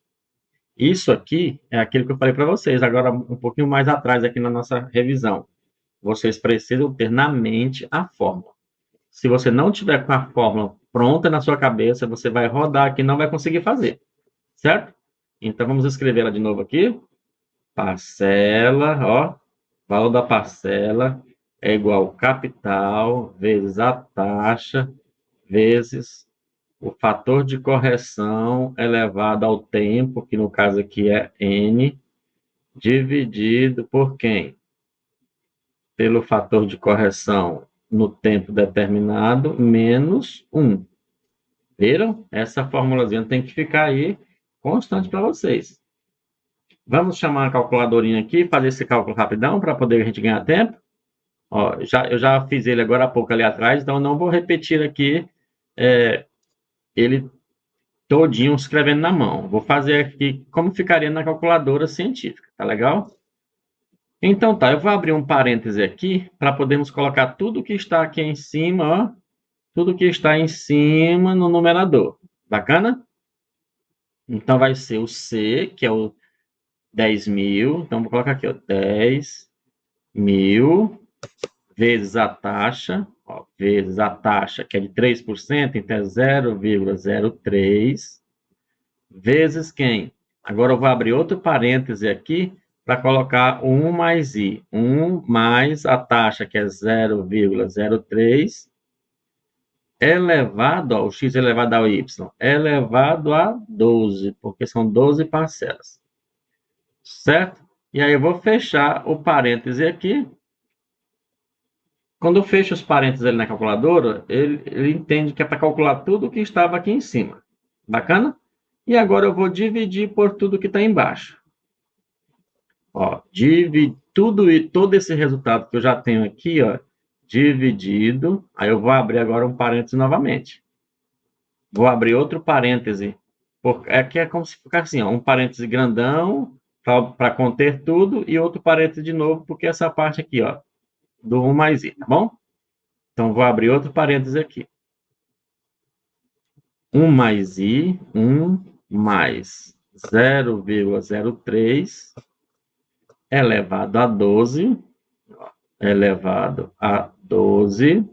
Isso aqui é aquilo que eu falei para vocês, agora um pouquinho mais atrás aqui na nossa revisão. Vocês precisam ter na mente a fórmula. Se você não tiver com a fórmula pronta na sua cabeça, você vai rodar aqui e não vai conseguir fazer, certo? Então, vamos escrevê-la de novo aqui. Parcela, ó, valor da parcela é igual ao capital vezes a taxa vezes o fator de correção elevado ao tempo, que no caso aqui é N, dividido por quem? Pelo fator de correção no tempo determinado, menos 1. Viram? Essa formulazinha tem que ficar aí constante para vocês. Vamos chamar a calculadorinha aqui, fazer esse cálculo rapidão para poder a gente ganhar tempo. Ó, eu já fiz ele agora há pouco ali atrás, então não vou repetir aqui ele todinho escrevendo na mão. Vou fazer aqui como ficaria na calculadora científica, tá legal? Então tá, eu vou abrir um parêntese aqui para podermos colocar tudo que está aqui em cima, ó, tudo que está em cima no numerador. Bacana? Então vai ser o C, que é o 10.000. Então vou colocar aqui, ó, 10.000 vezes a taxa, ó, vezes a taxa, que é de 3%, então é 0,03, vezes quem? Agora eu vou abrir outro parêntese aqui para colocar o 1 mais I. 1 mais a taxa, que é 0,03, elevado, ó, o x elevado ao y, elevado a 12, porque são 12 parcelas. Certo? E aí eu vou fechar o parêntese aqui. Quando eu fecho os parênteses ali na calculadora, ele entende que é para calcular tudo o que estava aqui em cima. Bacana? E agora eu vou dividir por tudo que está embaixo. Ó, todo esse resultado que eu já tenho aqui, ó, dividido. Aí eu vou abrir agora um parêntese novamente. Vou abrir outro parêntese. Aqui é como se ficasse assim, ó, um parêntese grandão para conter tudo e outro parêntese de novo, porque essa parte aqui, ó, do 1 mais I, tá bom? Então, vou abrir outro parêntese aqui. 1 mais I, 1 mais 0,03 elevado a 12, elevado a 12,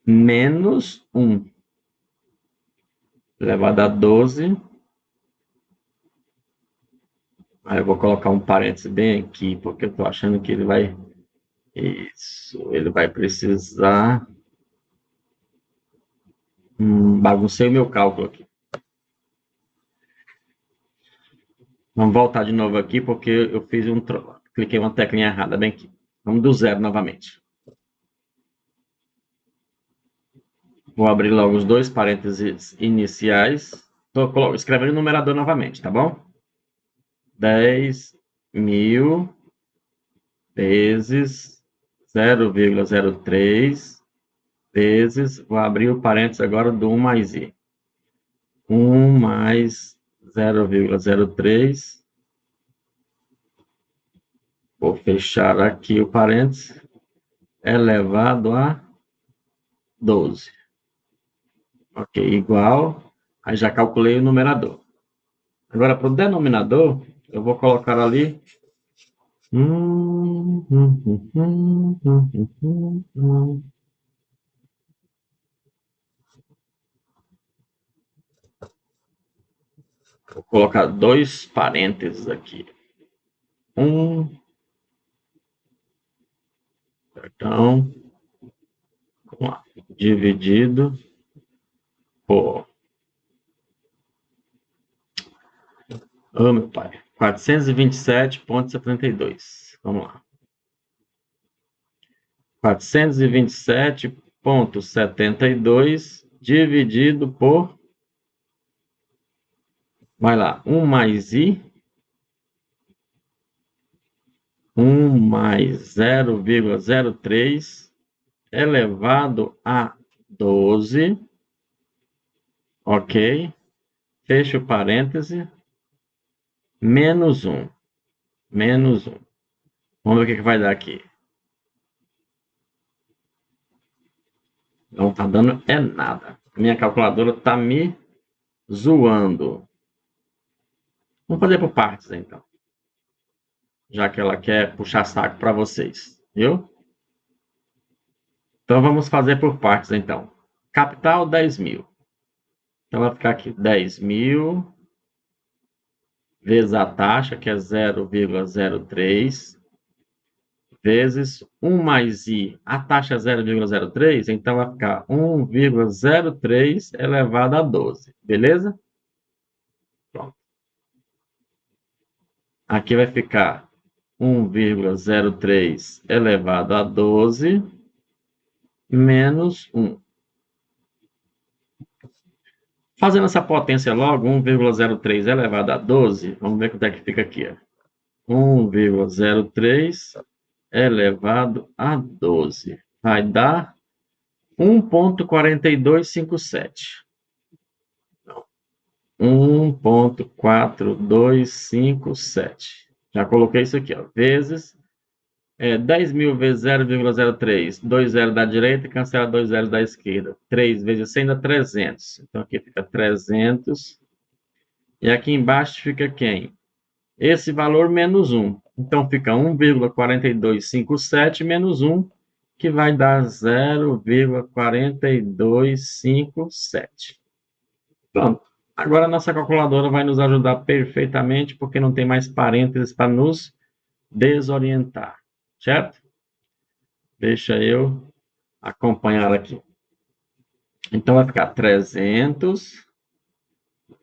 menos 1, elevado a 12. Aí eu vou colocar um parêntese bem aqui, porque eu estou achando que ele vai... Isso, ele vai precisar... baguncei o meu cálculo aqui. Vamos voltar de novo aqui, porque eu fiz um cliquei uma teclinha errada bem aqui. Vamos do zero novamente. Vou abrir logo os dois parênteses iniciais. Estou escrevendo o numerador novamente, tá bom? 10.000 vezes 0,03 vezes, vou abrir o parênteses agora do 1 mais i. 1 mais 0,03. Vou fechar aqui o parênteses. Elevado a 12. Ok, igual. Aí já calculei o numerador. Agora, para o denominador, eu vou colocar ali. Vou colocar dois parênteses aqui. Então, vamos lá, dividido por... Oh, meu pai. 427,72. Vamos lá. 427,72 dividido por... Vai lá. 1 mais i. 1 mais 0,03 elevado a 12. Ok. Fecha o parêntese. Menos 1. Menos 1. Vamos ver o que vai dar aqui. Não está dando é nada. Minha calculadora está me zoando. Vamos fazer por partes, então. Já que ela quer puxar saco para vocês. Viu? Então, vamos fazer por partes, então. Capital, 10.000. Então, vai ficar aqui 10.000 vezes a taxa, que é 0,03, vezes 1 mais i. A taxa é 0,03, então vai ficar 1,03 elevado a 12. Beleza? Pronto. Aqui vai ficar 1,03 elevado a 12 menos 1. Fazendo essa potência logo, 1,03 elevado a 12, vamos ver quanto é que fica aqui. 1,03 elevado a 12. Vai dar 1,4257. 1,4257. Já coloquei isso aqui, ó, vezes 10.000 vezes 0,03. 2 zeros da direita, cancela 2 zeros da esquerda. 3 vezes 100 dá 300. Então, aqui fica 300. E aqui embaixo fica quem? Esse valor menos 1. Então, fica 1,4257 menos 1, que vai dar 0,4257. Pronto. Agora, a nossa calculadora vai nos ajudar perfeitamente, porque não tem mais parênteses para nos desorientar. Certo? Deixa eu acompanhar aqui. Então, vai ficar 300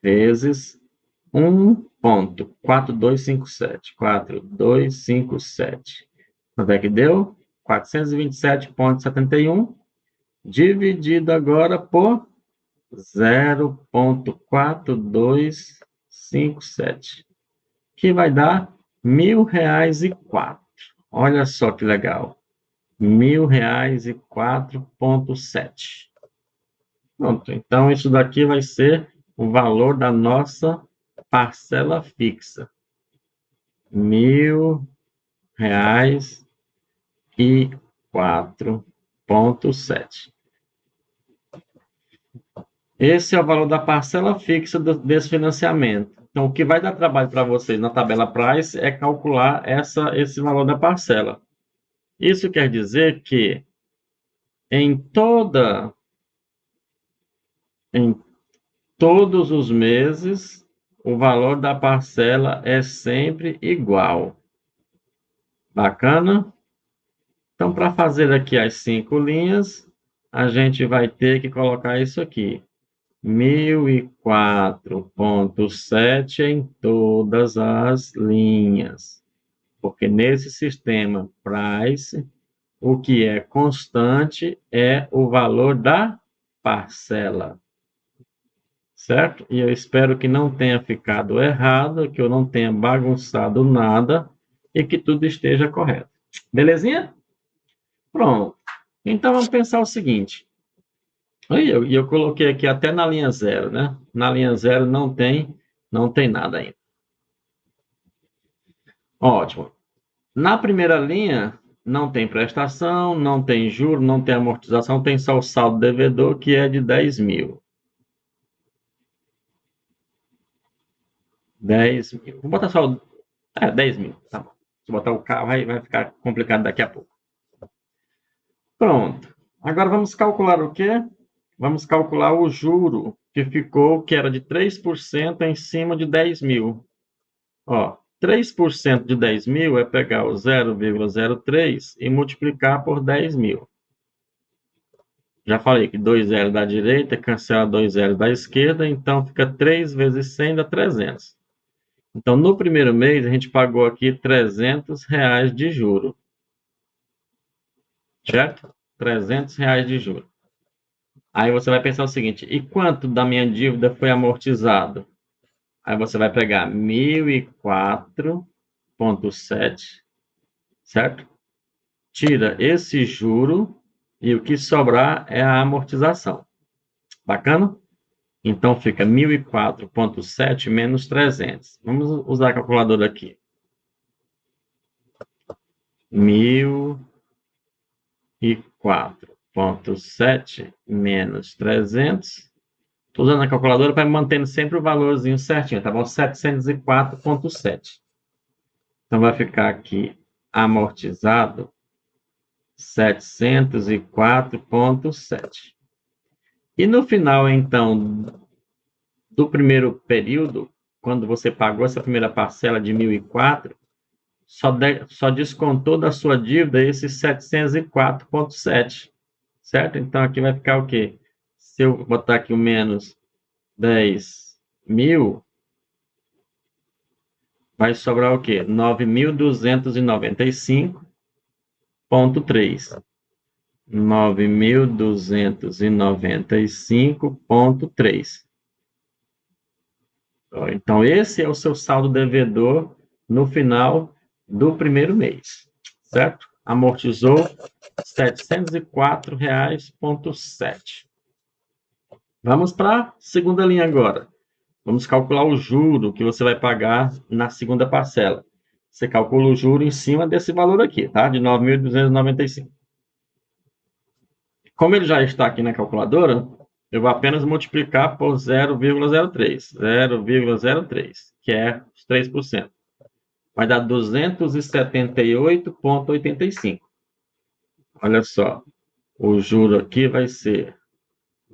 vezes 1,4257. 4257. Quanto é que deu? 427,71. Dividido agora por 0,4257. Que vai dar R$ 1.004. Olha só que legal. R$ 1.004,7. Pronto. Então, isso daqui vai ser o valor da nossa parcela fixa. R$ 1.004,7. Esse é o valor da parcela fixa desse financiamento. Então, o que vai dar trabalho para vocês na tabela Price é calcular esse valor da parcela. Isso quer dizer que em todos os meses, o valor da parcela é sempre igual. Bacana? Então, para fazer aqui as 5 linhas, a gente vai ter que colocar isso aqui. 1.004,7 em todas as linhas. Porque nesse sistema price, o que é constante é o valor da parcela. Certo? E eu espero que não tenha ficado errado, que eu não tenha bagunçado nada e que tudo esteja correto. Belezinha? Pronto. Então vamos pensar o seguinte. Eu coloquei aqui até na linha 0, né? Na linha 0 não tem nada ainda. Ótimo. Na primeira linha, não tem prestação, não tem juro, não tem amortização, tem só o saldo devedor, que é de 10 mil. 10 mil. Vou botar só 10 mil. Tá bom. Se botar o carro, vai ficar complicado daqui a pouco. Pronto. Agora vamos calcular o quê? Vamos calcular o juro, que ficou, que era de 3% em cima de 10 mil. Ó, 3% de 10 mil é pegar o 0,03 e multiplicar por 10 mil. Já falei que 2 zeros da direita cancela 2 zeros da esquerda, então fica 3 vezes 100 dá 300. Então, no primeiro mês, a gente pagou aqui R$ 300 de juro. Certo? R$ 300 de juro. Aí você vai pensar o seguinte, e quanto da minha dívida foi amortizado? Aí você vai pegar 1.004,7, certo? Tira esse juro e o que sobrar é a amortização. Bacana? Então fica 1.004,7 menos 300. Vamos usar a calculadora aqui. 1.004,7 menos 300. Estou usando a calculadora para mantendo sempre o valorzinho certinho, tá bom? 704,7. Então vai ficar aqui amortizado 704,7. E no final, então, do primeiro período, quando você pagou essa primeira parcela de 1.004, só descontou da sua dívida esses 704,7, certo? Então aqui vai ficar o quê? Se eu botar aqui o menos 10 mil, vai sobrar o quê? 9.295,3. 9.295,3. Então, esse é o seu saldo devedor no final do primeiro mês, certo? Amortizou R$ 704,7. Vamos para a segunda linha agora. Vamos calcular o juro que você vai pagar na segunda parcela. Você calcula o juro em cima desse valor aqui, tá? De 9.295. Como ele já está aqui na calculadora, eu vou apenas multiplicar por 0,03. 0,03, que é os 3%. Vai dar 278,85. Olha só, o juro aqui vai ser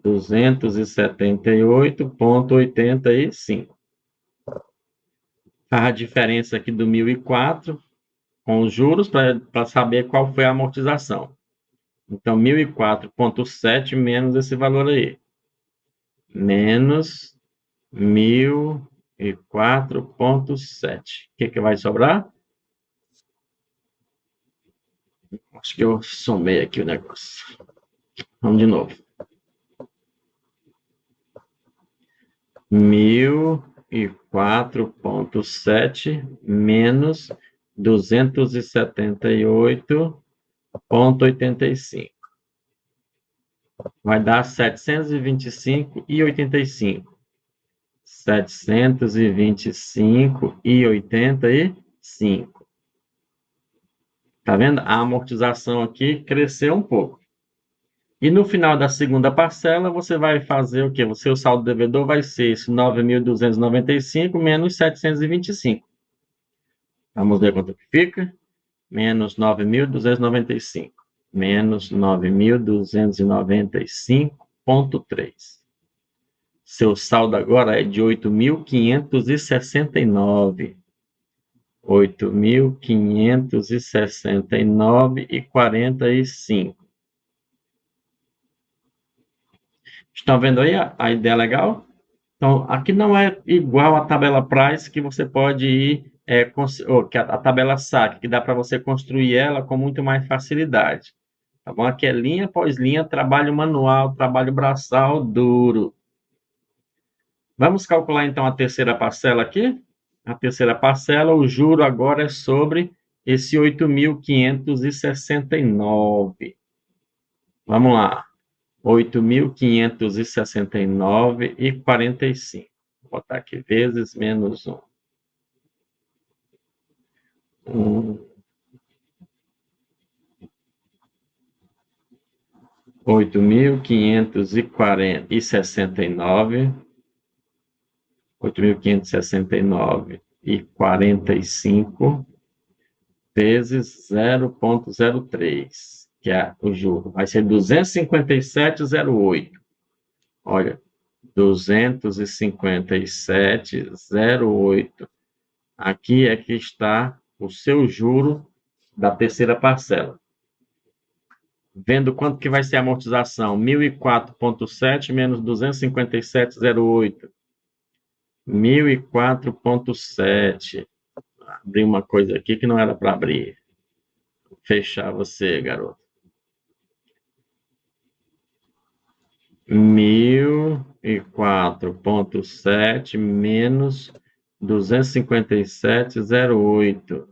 278,85. Faz a diferença aqui do 1.004 com os juros para saber qual foi a amortização. Então, 1.004,7 menos esse valor aí. Menos 1.004,7. O que vai sobrar? Acho que eu somei aqui o negócio. Vamos de novo. 1.004,7 menos 278,85. Vai dar 725,85. 725,85. Tá vendo? A amortização aqui cresceu um pouco. E no final da segunda parcela, você vai fazer o quê? O seu saldo devedor vai ser esse 9.295 menos 725. Vamos ver quanto que fica. Menos 9.295. Menos 9.295,3. Seu saldo agora é de 8.569. 8.569,45. Estão vendo aí a ideia legal? Então, aqui não é igual a tabela price que você pode ir que a tabela SAC, que dá para você construir ela com muito mais facilidade. Tá bom? Aqui é linha após linha, trabalho manual, trabalho braçal duro. Vamos calcular então a terceira parcela aqui? A terceira parcela, o juro agora é sobre esse 8.569. Vamos lá. 8.569,45. Vou botar aqui vezes menos 1. 8.569, 8.569,45 vezes 0,03, que é o juro. Vai ser 257,08. Olha, 257,08. Aqui é que está o seu juro da terceira parcela. Vendo quanto que vai ser a amortização, 1.004,7 menos 257,08. 1.004,7. Abri uma coisa aqui que não era para abrir. Vou fechar você, garoto. 1.004,7 menos 257,08.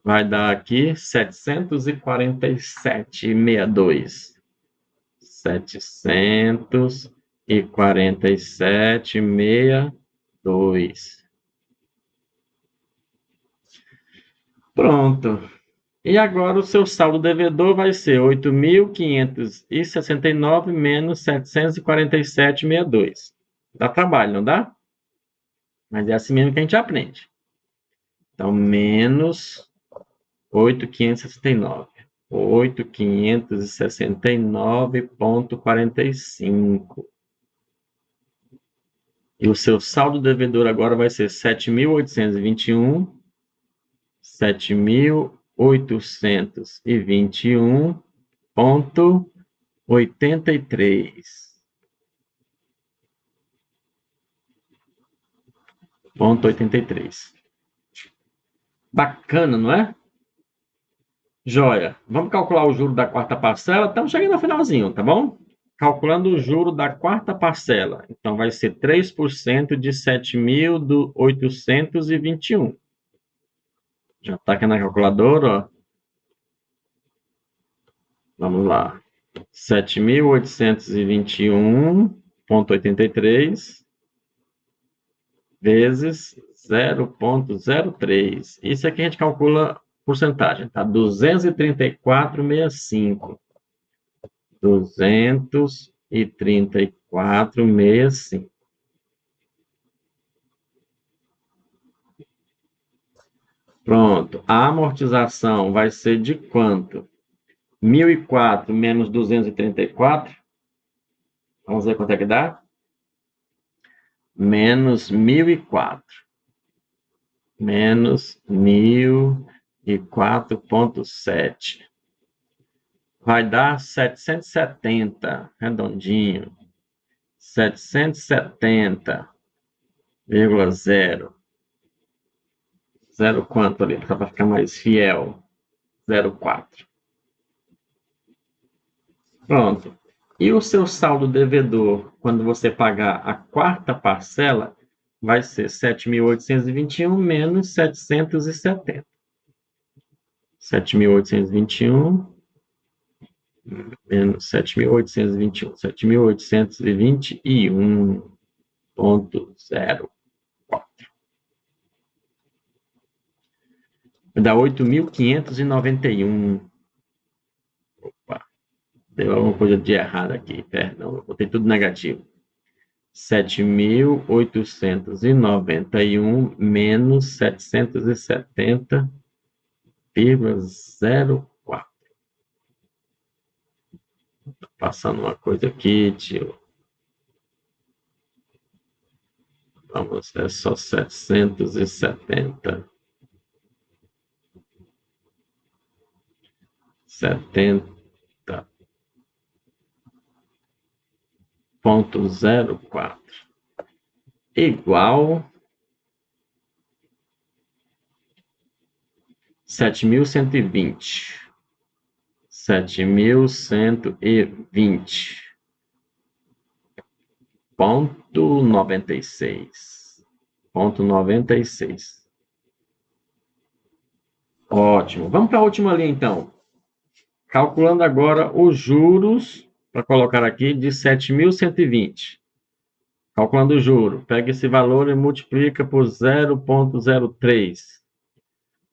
Vai dar aqui 747,62. 747,62. Pronto. E agora o seu saldo devedor vai ser 8.569 menos 747,62. Dá trabalho, não dá? Mas é assim mesmo que a gente aprende. Então, menos 8.569. 8.569,45. E o seu saldo devedor agora vai ser 7.821, 7.821,83. 83. Bacana, não é? Joia. Vamos calcular o juro da quarta parcela? Estamos chegando no finalzinho, tá bom? Calculando o juro da quarta parcela. Então, vai ser 3% de 7.821. Já está aqui na calculadora, ó. Vamos lá. 7.821,83 vezes 0,03. Isso aqui a gente calcula porcentagem, tá? 234,65. 234,65. Pronto. A amortização vai ser de quanto? 1.004 menos 234. Vamos ver quanto é que dá? Menos 1.004. Menos 1.004,7. Vai dar 770, redondinho. 770,0. Zero quanto ali? Para ficar mais fiel. 0,4. Pronto. E o seu saldo devedor, quando você pagar a quarta parcela, vai ser 7.821 menos 770. 7.821 menos 7.821. 7.821,04. Vai dar 8.591. Opa, deu alguma coisa de errado aqui, perdão, eu botei tudo negativo. 7.891 menos 770,04. Tá passando uma coisa aqui, tio. Vamos, é só 770. 70,04 igual 7.120. 7.120. Ponto 96. Ponto 96. Ótimo. Vamos para a última linha, então. Calculando agora os juros, para colocar aqui, de 7.120. Calculando o juro. Pega esse valor e multiplica por 0,03.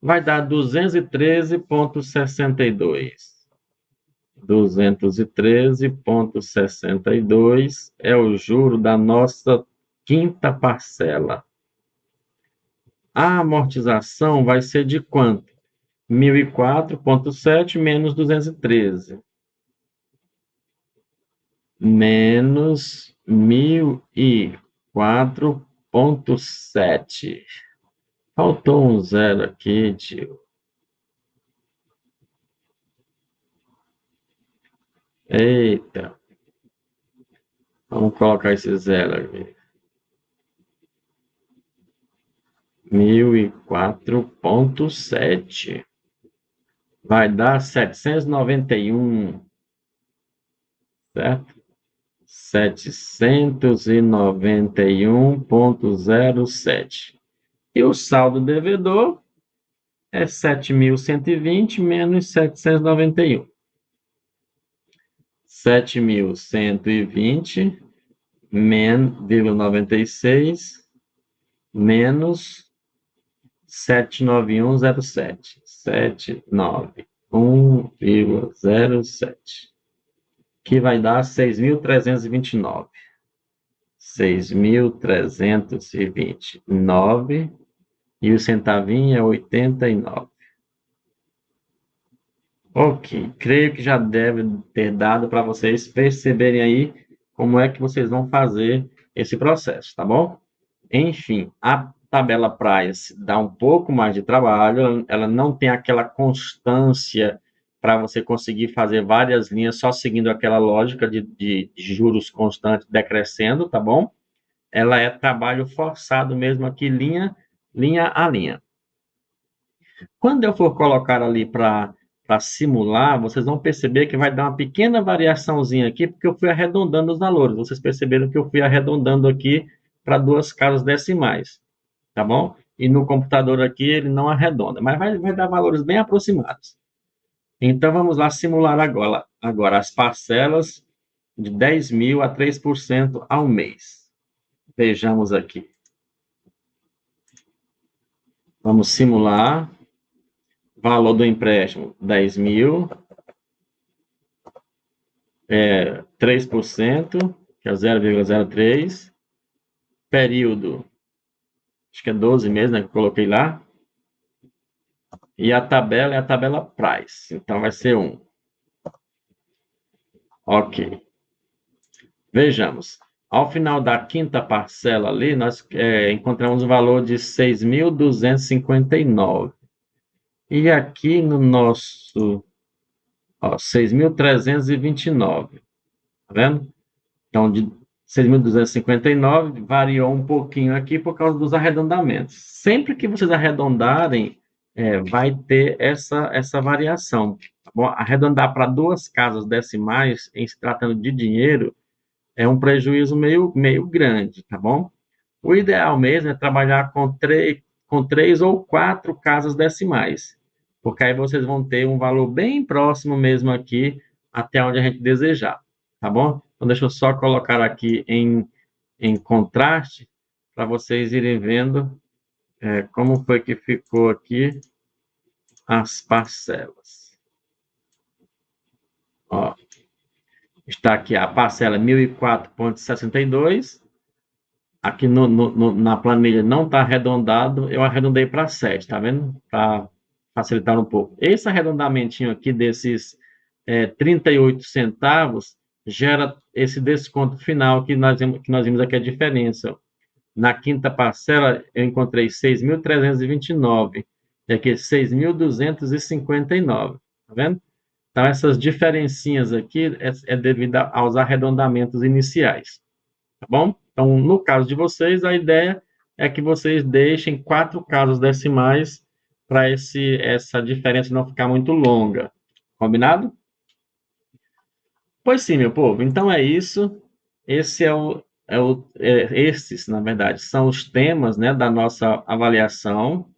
Vai dar 213,62. 213,62 é o juro da nossa quinta parcela. A amortização vai ser de quanto? 1.004,7 menos 213. Menos 1.004,7. Faltou um zero aqui, tio. Eita. Vamos colocar esse zero aqui. 1.004,7. Vai dar 791. Certo? 791,07. E o saldo devedor é 7.120 menos 791. 7.120,96 menos 791,07. 791,07. Que vai dar 6.329. 6.329 e o centavinho é 89. Ok, creio que já deve ter dado para vocês perceberem aí como é que vocês vão fazer esse processo, tá bom? Enfim, a tabela Price dá um pouco mais de trabalho, ela não tem aquela constância para você conseguir fazer várias linhas só seguindo aquela lógica de juros constantes decrescendo, tá bom? Ela é trabalho forçado mesmo aqui, linha a linha. Quando eu for colocar ali para simular, vocês vão perceber que vai dar uma pequena variaçãozinha aqui, porque eu fui arredondando os valores. Vocês perceberam que eu fui arredondando aqui para 2 casas decimais, tá bom? E no computador aqui ele não arredonda, mas vai dar valores bem aproximados. Então, vamos lá simular agora as parcelas de 10.000 a 3% ao mês. Vejamos aqui. Vamos simular. Valor do empréstimo, 10.000. 3%, que é 0,03. Período, acho que é 12 meses, né, que eu coloquei lá. E a tabela é a tabela Price. Então, vai ser 1. Ok. Vejamos. Ao final da quinta parcela ali, nós encontramos o valor de 6.259. E aqui no nosso 6.329. Tá vendo? Então, de 6.259 variou um pouquinho aqui por causa dos arredondamentos. Sempre que vocês arredondarem, vai ter essa variação. Tá bom? Arredondar para 2 casas decimais, em se tratando de dinheiro, é um prejuízo meio grande, tá bom? O ideal mesmo é trabalhar com 3 ou 4 casas decimais, porque aí vocês vão ter um valor bem próximo mesmo aqui, até onde a gente desejar, tá bom? Então, deixa eu só colocar aqui em contraste, para vocês irem vendo como foi que ficou aqui as parcelas. Ó, está aqui a parcela 1.004,62. Aqui na planilha não está arredondado, eu arredondei para 7, tá vendo? Para facilitar um pouco. Esse arredondamentinho aqui desses 38 centavos gera esse desconto final que nós vimos aqui a diferença. Na quinta parcela, eu encontrei 6.329, e aqui 6.259, tá vendo? Então, essas diferencinhas aqui é devido aos arredondamentos iniciais, tá bom? Então, no caso de vocês, a ideia é que vocês deixem 4 casas decimais para essa diferença não ficar muito longa. Combinado? Pois sim, meu povo. Então é isso. Esse esses, na verdade, são os temas, né, da nossa avaliação,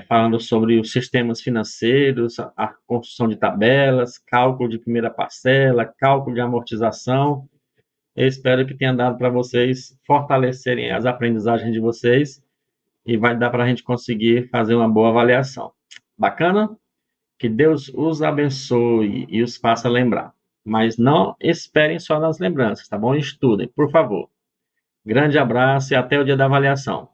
falando sobre os sistemas financeiros, a construção de tabelas, cálculo de primeira parcela, cálculo de amortização. Eu espero que tenha dado para vocês fortalecerem as aprendizagens de vocês e vai dar para a gente conseguir fazer uma boa avaliação. Bacana? Que Deus os abençoe e os faça lembrar. Mas não esperem só nas lembranças, tá bom? Estudem, por favor. Grande abraço e até o dia da avaliação.